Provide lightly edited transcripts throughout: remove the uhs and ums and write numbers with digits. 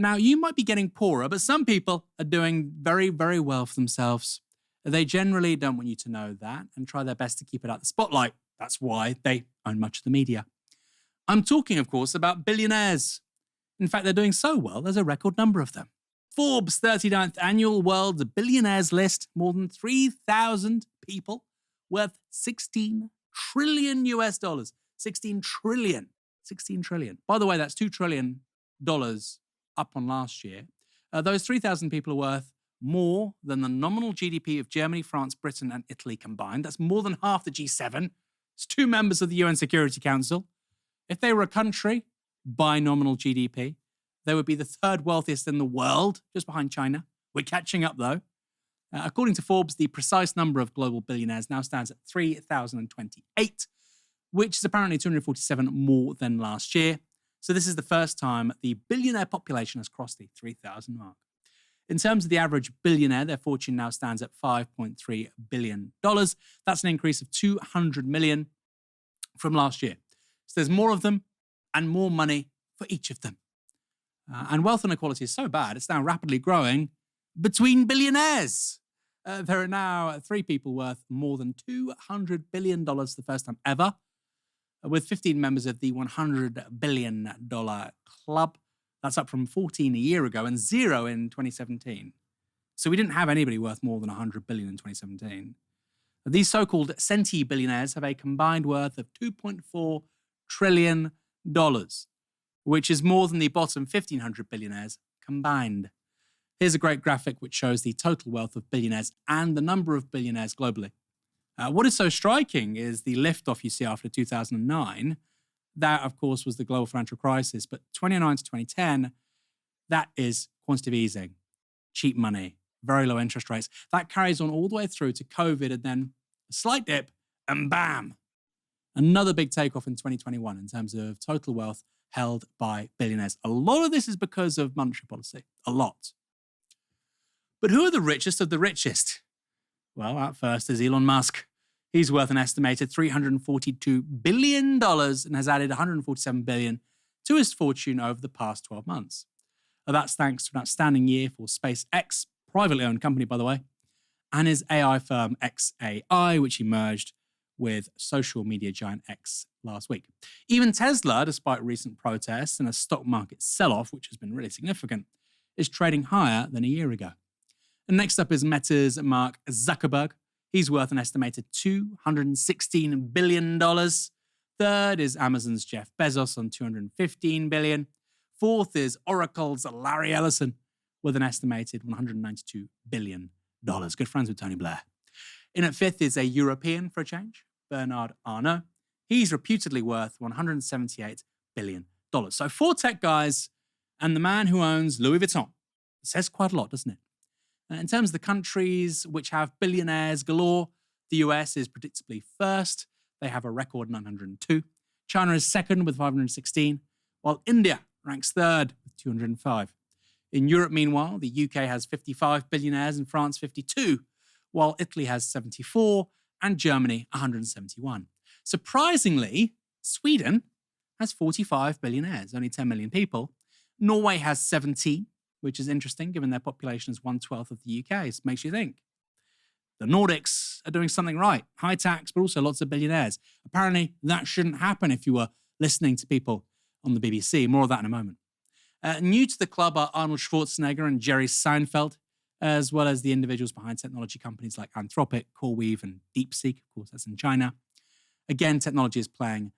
Now, you might be getting poorer, but some people are doing very, very well for themselves. They generally don't want you to know that and try their best to keep it out the spotlight. That's why they own much of the media. I'm talking, of course, about billionaires. In fact, they're doing so well, there's a record number of them. Forbes' 39th annual World Billionaires list more than 3,000 people worth 16 trillion US dollars. 16 trillion. 16 trillion. By the way, that's $2 trillion up on last year. Those 3,000 people are worth more than the nominal GDP of Germany, France, Britain, and Italy combined. That's more than half the G7. It's 2 members of the UN Security Council. If they were a country by nominal GDP, they would be the 3rd wealthiest in the world, just behind China. We're catching up, though. According to Forbes, the precise number of global billionaires now stands at 3,028, which is apparently 247 more than last year. So this is the first time the billionaire population has crossed the 3,000 mark. In terms of the average billionaire, their fortune now stands at $5.3 billion. That's an increase of $200 million from last year. So there's more of them and more money for each of them. And wealth inequality is so bad, it's now rapidly growing between billionaires. There are now 3 people worth more than $200 billion for the first time ever, with 15 members of the $100 billion club. That's up from 14 a year ago and 0 in 2017. So we didn't have anybody worth more than $100 billion in 2017. These so-called centi-billionaires have a combined worth of $2.4 trillion, which is more than the bottom 1,500 billionaires combined. Here's a great graphic which shows the total wealth of billionaires and the number of billionaires globally. What is so striking is the liftoff you see after 2009. That, of course, was the global financial crisis. But 2009 to 2010, that is quantitative easing, cheap money, very low interest rates. That carries on all the way through to COVID and then a slight dip and bam, another big takeoff in 2021 in terms of total wealth held by billionaires. A lot of this is because of monetary policy, a lot. But who are the richest of the richest? Well, at first is Elon Musk. He's worth an estimated $342 billion and has added $147 billion to his fortune over the past 12 months. That's thanks to an outstanding year for SpaceX, privately owned company, by the way, and his AI firm XAI, which he merged with social media giant X last week. Even Tesla, despite recent protests and a stock market sell-off, which has been really significant, is trading higher than a year ago. And next up is Meta's Mark Zuckerberg. He's worth an estimated $216 billion. Third is Amazon's Jeff Bezos on $215 billion. Fourth is Oracle's Larry Ellison with an estimated $192 billion. Good friends with Tony Blair. In at fifth is a European, for a change, Bernard Arnault. He's reputedly worth $178 billion. So 4 tech guys and the man who owns Louis Vuitton. It says quite a lot, doesn't it? In terms of the countries which have billionaires galore, the US is predictably first. They have a record 902. China is second with 516, while India ranks third with 205. In Europe, meanwhile, the UK has 55 billionaires and France 52, while Italy has 74 and Germany 171. Surprisingly, Sweden has 45 billionaires, only 10 million people. Norway has 17, which is interesting given their population is 1/12 of the UK. So it makes you think. The Nordics are doing something right. High tax, but also lots of billionaires. Apparently, that shouldn't happen if you were listening to people on the BBC. More of that in a moment. New to the club are Arnold Schwarzenegger and Jerry Seinfeld, as well as the individuals behind technology companies like Anthropic, CoreWeave, and DeepSeek. Of course, that's in China. Again, technology is playing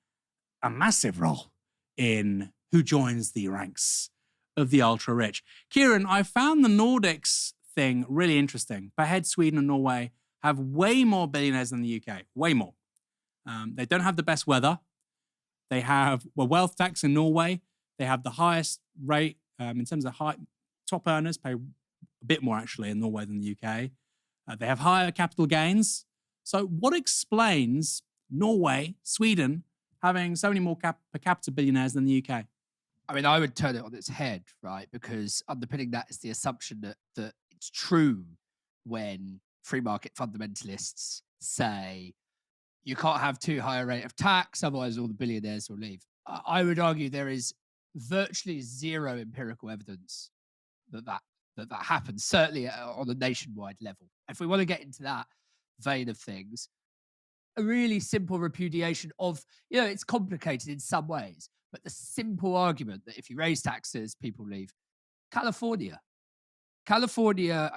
a massive role in who joins the ranks of the ultra-rich. Kieran, I found the Nordics thing really interesting. Per head, Sweden and Norway have way more billionaires than the UK. Way more. They don't have the best weather. They have a wealth tax in Norway. They have the highest rate in terms of top earners pay a bit more actually in Norway than the UK. They have higher capital gains. So what explains Norway, Sweden, having so many more per capita billionaires than the UK? I mean, I would turn it on its head, right? Because underpinning that is the assumption that it's true when free market fundamentalists say you can't have too high a rate of tax, otherwise all the billionaires will leave. I would argue there is virtually zero empirical evidence that happens, certainly on a nationwide level. If we want to get into that vein of things, a really simple repudiation of, it's complicated in some ways, but the simple argument that if you raise taxes, people leave. California, California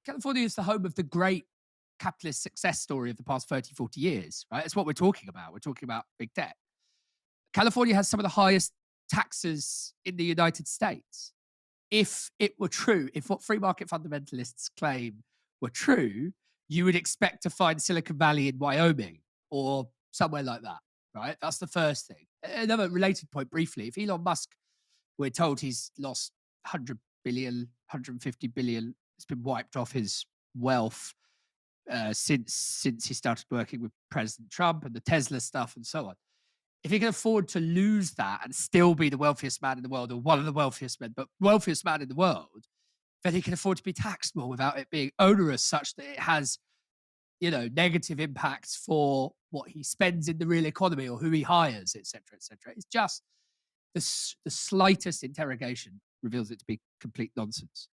is the home of the great capitalist success story of the past 30, 40 years, right? That's what we're talking about. We're talking about big tech. California has some of the highest taxes in the United States. If it were true, if what free market fundamentalists claim were true, you would expect to find Silicon Valley in Wyoming or somewhere like that, right? That's the first thing. Another related point briefly, if Elon Musk, we're told he's lost 100 billion, 150 billion, it's been wiped off his wealth since he started working with President Trump and the Tesla stuff and so on. If he can afford to lose that and still be the wealthiest man in the world, or one of the wealthiest men, but wealthiest man in the world, then he can afford to be taxed more without it being onerous, such that it has, negative impacts for what he spends in the real economy or who he hires, etc., etc. It's just the slightest interrogation reveals it to be complete nonsense.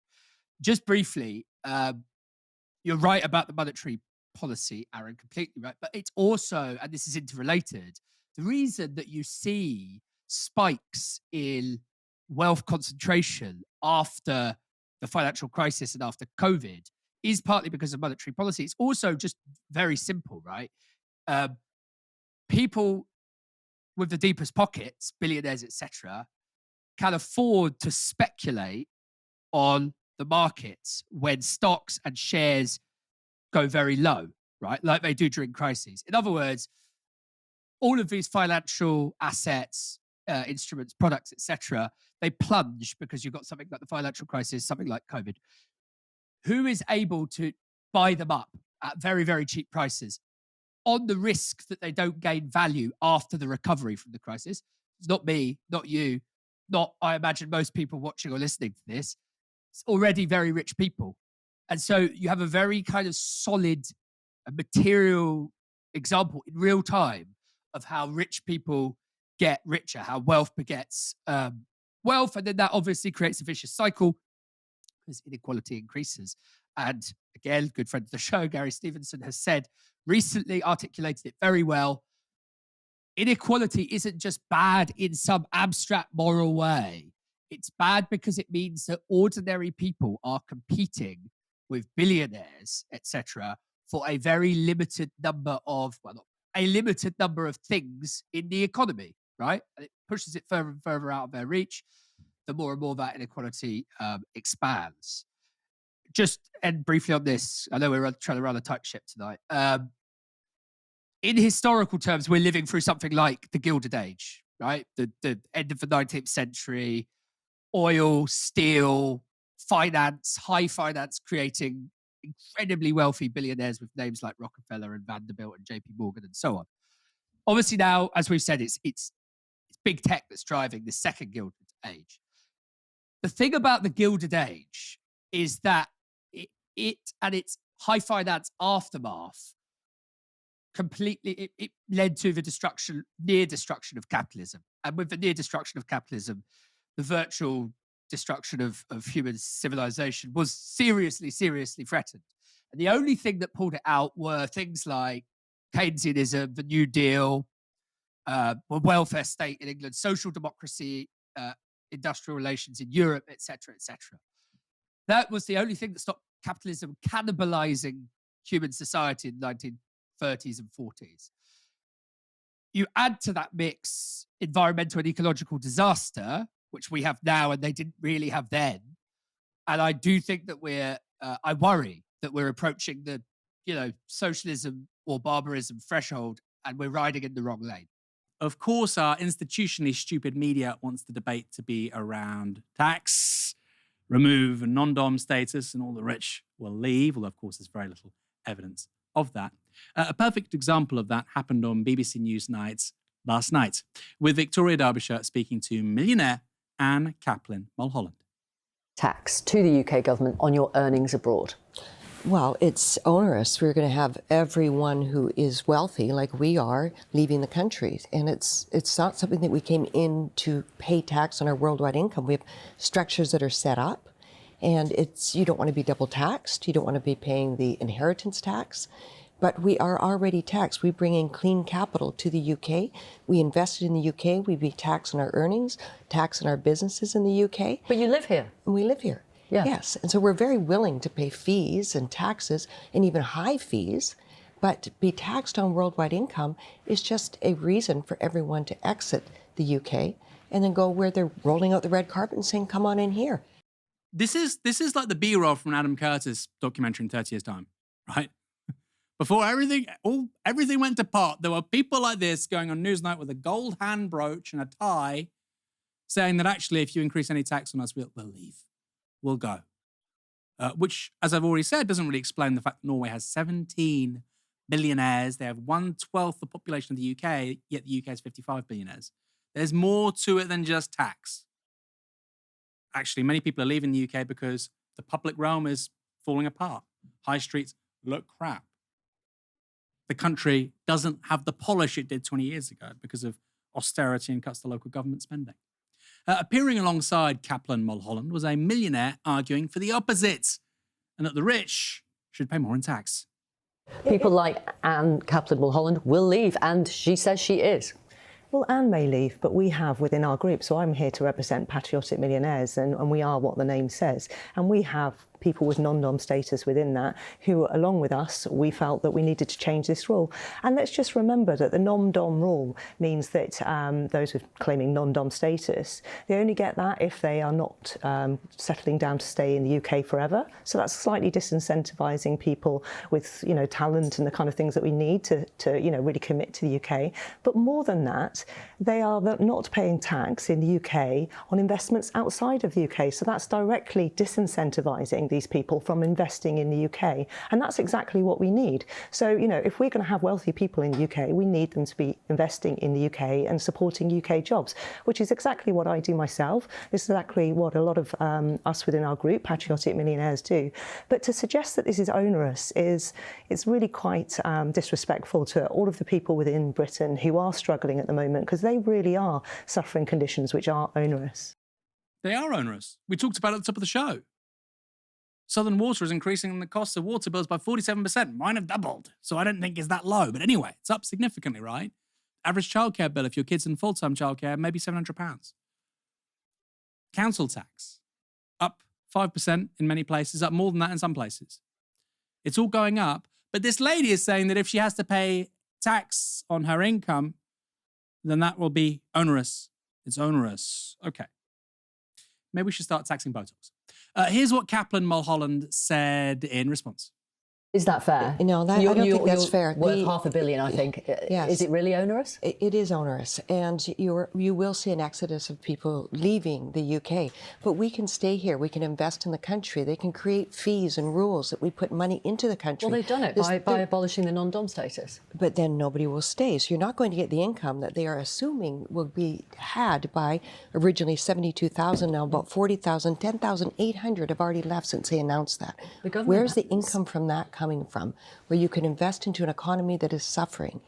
Just briefly, you're right about the monetary policy, Aaron, completely right. But it's also, and this is interrelated, the reason that you see spikes in wealth concentration after the financial crisis and after COVID is partly because of monetary policy. It's also just very simple, right? People with the deepest pockets, billionaires, etc., can afford to speculate on the markets when stocks and shares go very low, right? Like they do during crises. In other words, all of these financial assets, instruments, products, etc., they plunge because you've got something like the financial crisis, something like COVID. Who is able to buy them up at very, very cheap prices on the risk that they don't gain value after the recovery from the crisis? It's not me, not you, not, I imagine, most people watching or listening to this. It's already very rich people. And so you have a very kind of solid material example in real time of how rich people get richer, how wealth begets wealth. And then that obviously creates a vicious cycle as inequality increases. And again, good friend of the show, Gary Stevenson, has said recently, articulated it very well, inequality isn't just bad in some abstract moral way. It's bad because it means that ordinary people are competing with billionaires, etc., for a very limited number of, well, not a limited number of things in the economy, right? And it pushes it further and further out of their reach. The more and more that inequality expands. Just end briefly on this. I know we're trying to run a tight ship tonight. In historical terms, we're living through something like the Gilded Age, right? The end of the 19th century, oil, steel, finance, high finance, creating incredibly wealthy billionaires with names like Rockefeller and Vanderbilt and JP Morgan and so on. Obviously now, as we've said, it's big tech that's driving the second Gilded Age. The thing about the Gilded Age is that it and its high finance aftermath completely, it led to the near destruction of capitalism. And with the near destruction of capitalism, the virtual destruction of human civilization was seriously, seriously threatened. And the only thing that pulled it out were things like Keynesianism, the New Deal, welfare state in England, social democracy, industrial relations in Europe, etc., etc. That was the only thing that stopped capitalism cannibalizing human society in the 1930s and 40s. You add to that mix environmental and ecological disaster, which we have now and they didn't really have then. And I do think that I worry that we're approaching the, socialism or barbarism threshold and we're riding in the wrong lane. Of course, our institutionally stupid media wants the debate to be around tax, remove non-dom status, and all the rich will leave, although, of course, there's very little evidence of that. A perfect example of that happened on BBC Newsnight last night, with Victoria Derbyshire speaking to millionaire Anne Kaplan Mulholland. Tax to the UK government on your earnings abroad. Well, it's onerous. We're going to have everyone who is wealthy, like we are, leaving the country. And it's not something that we came in to pay tax on our worldwide income. We have structures that are set up. And you don't want to be double taxed. You don't want to be paying the inheritance tax. But we are already taxed. We bring in clean capital to the UK. We invested in the UK. We be taxed on our earnings, taxed on our businesses in the UK. But you live here. And we live here. Yeah. Yes. And so we're very willing to pay fees and taxes and even high fees. But be taxed on worldwide income is just a reason for everyone to exit the UK and then go where they're rolling out the red carpet and saying, come on in here. This is like the B-roll from an Adam Curtis documentary in 30 years' time, right? Before everything went to pot, there were people like this going on Newsnight with a gold hand brooch and a tie saying that actually if you increase any tax on us, we'll leave. We'll go. Which, as I've already said, doesn't really explain the fact that Norway has 17 billionaires. They have 1/12 the population of the UK, yet the UK has 55 billionaires. There's more to it than just tax. Actually, many people are leaving the UK because the public realm is falling apart. High streets look crap. The country doesn't have the polish it did 20 years ago because of austerity and cuts to local government spending. Appearing alongside Kaplan Mulholland was a millionaire arguing for the opposite, and that the rich should pay more in tax. People like Anne Kaplan Mulholland will leave, and she says she is. Well, Anne may leave, but we have within our group, so I'm here to represent patriotic millionaires, and we are what the name says. And we have people with non-dom status within that who, along with us, we felt that we needed to change this rule. And let's just remember that the non-dom rule means that those with claiming non-dom status, they only get that if they are not settling down to stay in the UK forever. So that's slightly disincentivising people with, talent and the kind of things that we need to really commit to the UK. But more than that, they are not paying tax in the UK on investments outside of the UK. So that's directly disincentivising these people from investing in the UK. And that's exactly what we need. So, if we're going to have wealthy people in the UK, we need them to be investing in the UK and supporting UK jobs, which is exactly what I do myself. This is exactly what a lot of us within our group, Patriotic Millionaires, do. But to suggest that this is onerous it's really quite disrespectful to all of the people within Britain who are struggling at the moment, because they really are suffering conditions which are onerous. They are onerous. We talked about it at the top of the show. Southern Water is increasing the cost of water bills by 47%. Mine have doubled, so I don't think it's that low. But anyway, it's up significantly, right? Average childcare bill, if your kid's in full-time childcare, maybe £700. Council tax, up 5% in many places, up more than that in some places. It's all going up. But this lady is saying that if she has to pay tax on her income, then that will be onerous. It's onerous. Okay. Maybe we should start taxing Botox. Here's what Kaplan Mulholland said in response. Is that fair? No, I don't think that's fair. Worth £500 million, I think. Yes. Is it really onerous? It is onerous, and you will see an exodus of people leaving the UK. But we can stay here. We can invest in the country. They can create fees and rules that we put money into the country. Well, they've done it by abolishing the non-dom status. But then nobody will stay. So you're not going to get the income that they are assuming will be had by originally 72,000, now about 40,000, 10,800 have already left since they announced that. Where's the income from that coming from, where you can invest into an economy that is suffering?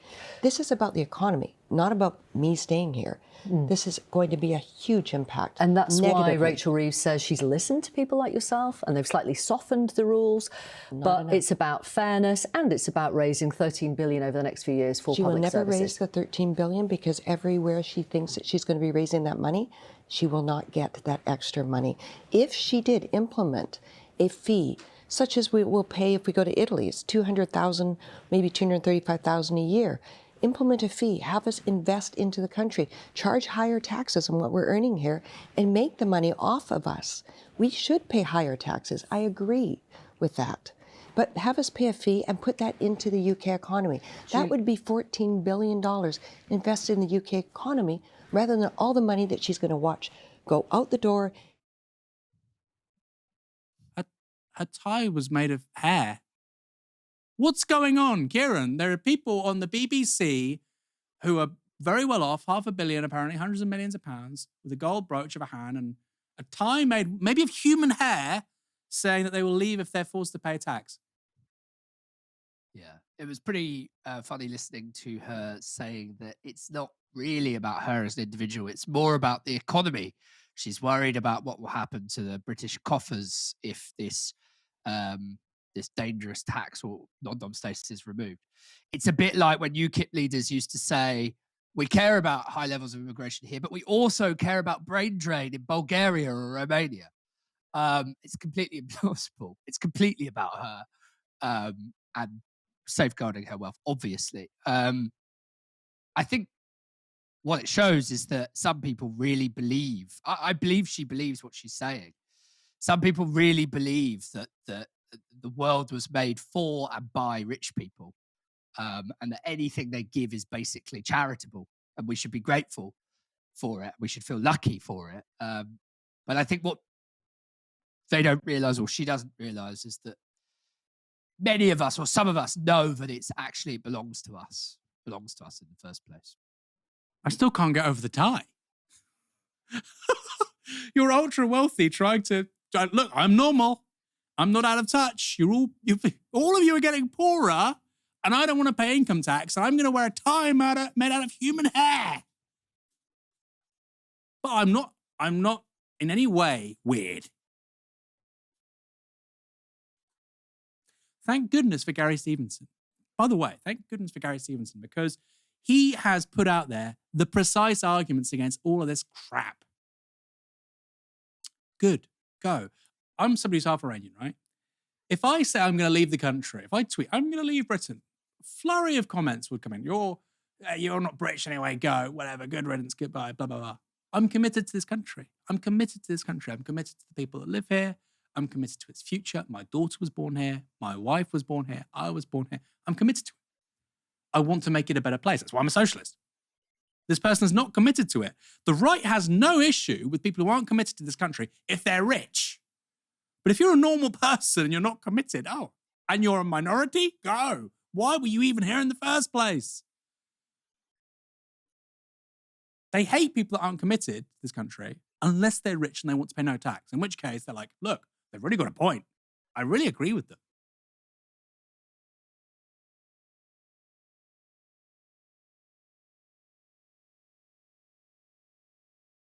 This is about the economy, not about me staying here. This is going to be a huge impact. And that's negatively. why Rachel Reeves says she's listened to people like yourself and they've slightly softened the rules. But it's about fairness and it's about raising $13 billion over the next few years for public services. She will never raise the $13 billion, because everywhere she thinks that she's going to be raising that money, she will not get that extra money. If she did implement a fee such as we will pay if we go to Italy, it's $200,000, maybe $235,000 a year. Implement a fee, have us invest into the country, charge higher taxes on what we're earning here, and make the money off of us. We should pay higher taxes. I agree with that. But have us pay a fee and put that into the UK economy. That would be $14 billion invested in the UK economy, rather than all the money that she's going to watch go out the door. Her tie was made of hair. What's going on, Kieran? There are people on the BBC who are very well off, $500 million, apparently, hundreds of millions of pounds, with a gold brooch of a hand and a tie made maybe of human hair, saying that they will leave if they're forced to pay tax. Yeah, it was pretty funny listening to her saying that it's not really about her as an individual. It's more about the economy. She's worried about what will happen to the British coffers if this dangerous tax or non-dom status is removed. It's a bit like when UKIP leaders used to say, we care about high levels of immigration here, but we also care about brain drain in Bulgaria or Romania. It's completely implausible. It's completely about her and safeguarding her wealth, obviously. I think what it shows is that some people really believe, I believe she believes what she's saying. Some people really believe that the world was made for and by rich people, and that anything they give is basically charitable, and we should be grateful for it. We should feel lucky for it. But I think what they don't realize, or she doesn't realize, is that many of us, or some of us, know that it belongs to us in the first place. I still can't get over the tie. You're ultra wealthy trying to look, I'm normal. I'm not out of touch. All of you are getting poorer, and I don't want to pay income tax. And I'm going to wear a tie made out of human hair. But I'm not in any way weird. Thank goodness for Gary Stevenson. By the way, thank goodness for Gary Stevenson, because he has put out there the precise arguments against all of this crap. Good. Go. I'm somebody who's half Iranian, right? If I say I'm going to leave the country, if I tweet, I'm going to leave Britain, a flurry of comments would come in. You're not British anyway, go, whatever, good riddance, goodbye, blah, blah, blah. I'm committed to this country. I'm committed to this country. I'm committed to the people that live here. I'm committed to its future. My daughter was born here. My wife was born here. I was born here. I'm committed to it. I want to make it a better place. That's why I'm a socialist. This person is not committed to it. The right has no issue with people who aren't committed to this country if they're rich. But if you're a normal person and you're not committed, and you're a minority, go. Why were you even here in the first place? They hate people that aren't committed to this country unless they're rich and they want to pay no tax, in which case they're like, look, they've really got a point. I really agree with them.